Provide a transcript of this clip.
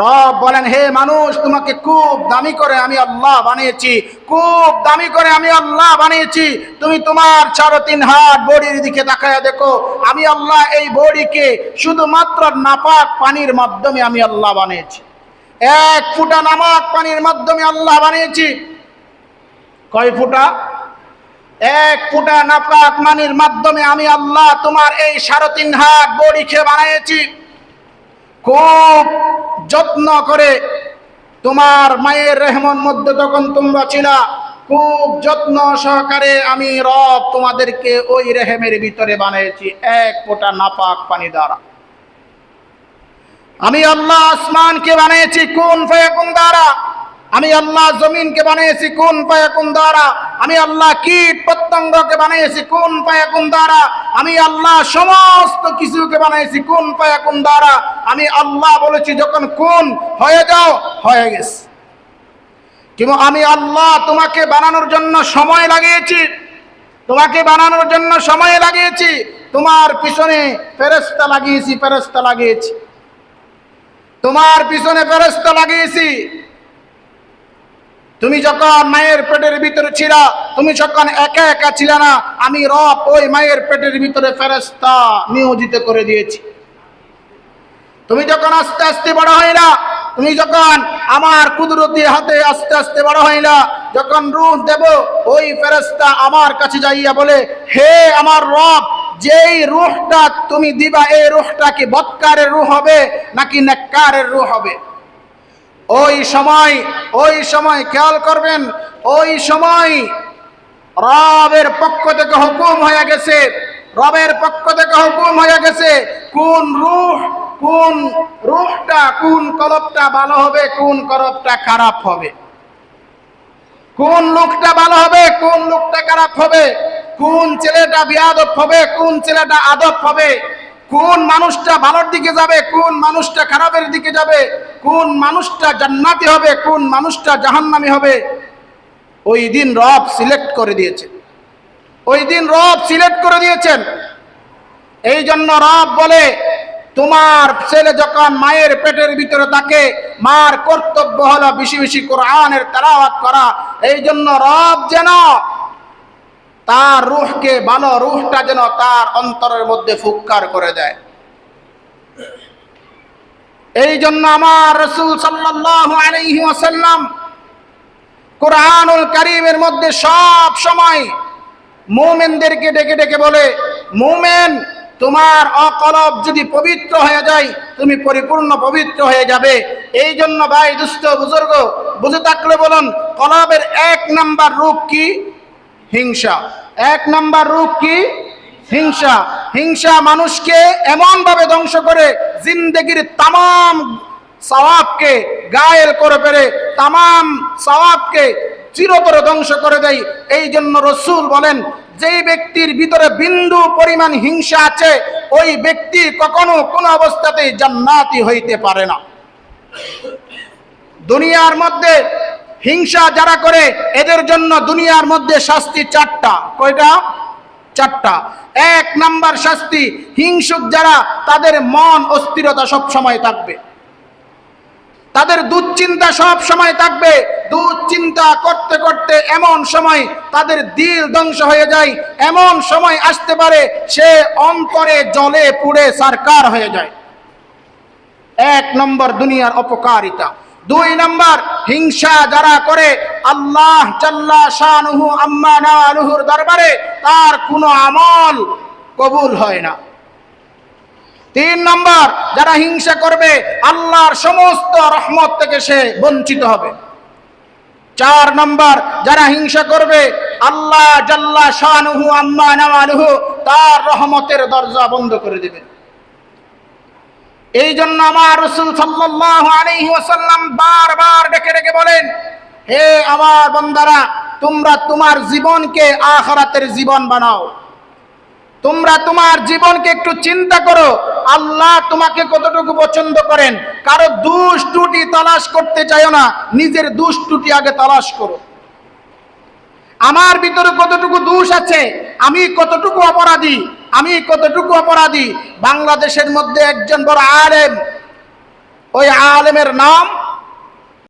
রব বলেন, হে মানুষ, তোমাকে খুব দামি করে আমি আল্লাহ বানিয়েছি, খুব দামি করে আমি আল্লাহ বানিয়েছি। তুমি তোমার 3.5 হাত বডির দিকে তাকায়া দেখো, আমি আল্লাহ এই বডিকে শুধুমাত্র নাপাক পানির মাধ্যমে আমি আল্লাহ বানিয়েছি। 1 ফুটা নাপাক পানির মাধ্যমে আল্লাহ বানিয়েছি। কয় ফুটা? 1 ফুটা নাপাক পানির মাধ্যমে আমি আল্লাহ তোমার এই 3.5 হাত বডিকে বানিয়েছি। খুব যত্ন করে তোমার মায়ের রেহমের মধ্যে যখন তোমরা ছিলা, খুব যত্ন সহকারে আমি রব তোমাদেরকে ওই রেহেমের ভিতরে বানিয়েছি 1 ফোঁটা নাপাক পানি দ্বারা। আমি আল্লাহ আসমানকে বানিয়েছি কুন ফায়াকুন দ্বারা, আমি আল্লাহ জমিনকে বানিয়েছি কুন ফায়াকুন দ্বারা, আমি আল্লাহ কীট পতঙ্গকে বানিয়েছি কুন ফায়াকুন দ্বারা, আমি আল্লাহ সমস্ত কিছুকে বানিয়েছি কুন ফায়াকুন দ্বারা। আমি আল্লাহ বলেছি যখন কুন হয়ে যাও, হয়ে গেছে। কিন্তু আমি আল্লাহ তোমাকে বানানোর জন্য সময় লাগিয়েছি, তোমাকে বানানোর জন্য সময় লাগিয়েছি, তোমার পিছনে ফেরেশতা লাগিয়েছি, ফেরেশতা লাগিয়েছি, তোমার পিছনে ফেরেশতা লাগিয়েছি। তুমি যখন মায়ের পেটের ভিতরে ছিলা, তুমি যখন একা একা ছিল না, আমি রব ওই মায়ের পেটের ভিতরে ফেরেশতা নিয়োজিত করে দিয়েছি। তুমি যখন আস্তে আস্তে বড় হইলা, তুমি যখন আমার কুদরতি হাতে আস্তে আস্তে বড় হইলা, যখন রূহ দেব, ওই ফেরেশতা আমার কাছে যাইয়া বলে, হে আমার রব, যেই রূহটা তুমি দিবা, এই রূহটা কি বদকারের রূহ হবে নাকি নেককারের রূহ হবে? ওই সময় খেয়াল করবেন, ওই সময় রবের পক্ষ থেকে হুকুম হয়ে গেছে, রবের পক্ষ থেকে হুকুম হয়ে গেছে কোন রূহটা, কোন কলবটা ভালো হবে, কোন কলবটা খারাপ হবে, কোন লোকটা ভালো হবে, কোন লোকটা খারাপ হবে, কোন ছেলেটা বেয়াদব হবে, কোন ছেলেটা আদব হবে, কোন মানুষটা ভালোর দিকে যাবে, কোন মানুষটা খারাপের দিকে যাবে, কোন মানুষটা জান্নাতি হবে, কোন মানুষটা জাহান্নামী হবে। ওই দিন রব সিলেক্ট করে দিয়েছেন, ওই দিন রব সিলেক্ট করে দিয়েছেন। এই জন্য রব বলে, তোমার ছেলে যখন মায়ের পেটের ভিতরে থাকে, মার কর্তব্য হলো বেশি বেশি কোরআনের তেলাওয়াত করা। এই জন্য রব যেন তার রূহকে, ভালো রূহটা যেন তার অন্তরের মধ্যে ফুৎকার করে দেয়। এই জন্য আমার রাসূল সাল্লাল্লাহু আলাইহি ওয়াসাল্লাম কোরআনুল কারীমের মধ্যে সব সময় মুমিনদেরকে ডেকে ডেকে বলে, মুমিন, তোমার অকলব যদি পবিত্র হয়ে যায়, তুমি পরিপূর্ণ পবিত্র হয়ে যাবে। এই জন্য ভাই দুস্থ বুজুর্গ, বুঝে থাকলে বলুন, কলবের 1 নাম্বার রূপ কি? হিংসা। 1 নাম্বার রূপ কি? হিংসা। হিংসা মানুষকে এমন ভাবে ধ্বংস করে, জিন্দেগির তামাম সওয়াবকে গায়েল করে ফেলে, তামাম সওয়াবকে চিরতরে ধ্বংস করে দেয়। এই জন্য রাসূল বলেন, যেই ব্যক্তির ভিতরে বিন্দু পরিমাণ হিংসা আছে, ওই ব্যক্তি কখনো কোনো অবস্থাতেই জান্নাতি হইতে পারে না। দুনিয়ার মধ্যে হিংসা যারা করে, এদের জন্য দুনিয়ার মধ্যে শাস্তি 4টা। কয়টা? 4টা। 1 নাম্বার শাস্তি, হিংসুক যারা, তাদের মন অস্থিরতা সব সময় থাকবে, তাদের দুশ্চিন্তা সব সময় থাকবে। দুশ্চিন্তা করতে করতে এমন সময় তাদের দিল ধ্বংস হয়ে যায়, এমন সময় আসতে পারে সে অন্তরে জ্বলে পুড়ে সারকার হয়ে যায়। 1 নম্বর দুনিয়ার অপকারিতা। 2 নম্বর, হিংসা যারা করে, আল্লাহ জাল্লা শানুহু আম্মা নালুহুর দরবারে তার কোনো আমল কবুল হয় না। 3 নম্বর, যারা হিংসা করবে, আল্লাহর সমস্ত রহমত থেকে সে বঞ্চিত হবে। 4 নম্বর, যারা হিংসা করবে, আল্লাহ জাল্লা শানুহু আম্মা নালুহু তার রহমতের দরজা বন্ধ করে দেবেন। এই জন্য আমার রাসূল সাল্লাল্লাহু আলাইহি ওয়াসাল্লাম বারবার ডেকে ডেকে বলেন, হে আমার বান্দারা, তোমরা তোমার জীবনকে আখিরাতের জীবন বানাও। তোমরা তোমার জীবনকে একটু চিন্তা করো, আল্লাহ তোমাকে কতটুকু পছন্দ করেন। কারো দোষ ত্রুটি তালাশ করতে চাইও না, নিজের দোষ ত্রুটি আগে তালাশ করো। আমার ভিতরে কতটুকু দোষ আছে, আমি কতটুকু অপরাধী, আমি কতটুকু অপরাধী। বাংলাদেশের মধ্যে একজন বড় আলেম, ওই আলেমের নাম